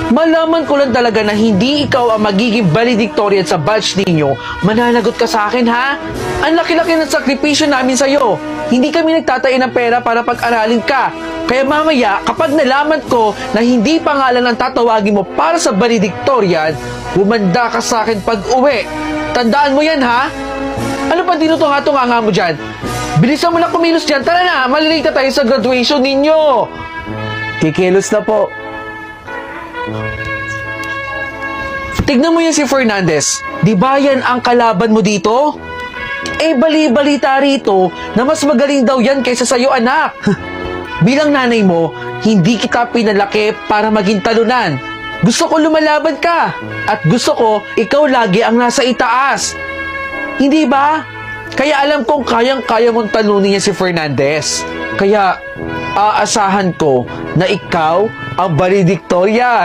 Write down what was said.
Malaman ko lang talaga na hindi ikaw ang magiging valedictorian sa batch ninyo, mananagot ka sa akin, ha? Ang laki-laki ng sakripisyo namin sa'yo. Hindi kami nagtatain ng pera para pag-aralin ka. Kaya mamaya, kapag nalaman ko na hindi pangalan ang tatawagin mo para sa valedictorian, humanda ka sa akin pag-uwi. Tandaan mo yan, ha? Ano pa dinutunga-tunga mo dyan? Bilisan mo na kumilos dyan. Tara na, malilate na tayo sa graduation ninyo. Kikilos na po. Tignan mo yan si Fernandez. Di ba yan ang kalaban mo dito? Eh, bali-balita rito na mas magaling daw yan kaysa sa'yo, anak. Bilang nanay mo, hindi kita pinalaki para maging talunan. Gusto ko lumalaban ka. At gusto ko, ikaw lagi ang nasa itaas. Hindi ba? Kaya alam kong kayang-kaya mong talunin niya si Fernandez. Kaya, aasahan ko na ikaw ang valedictorian.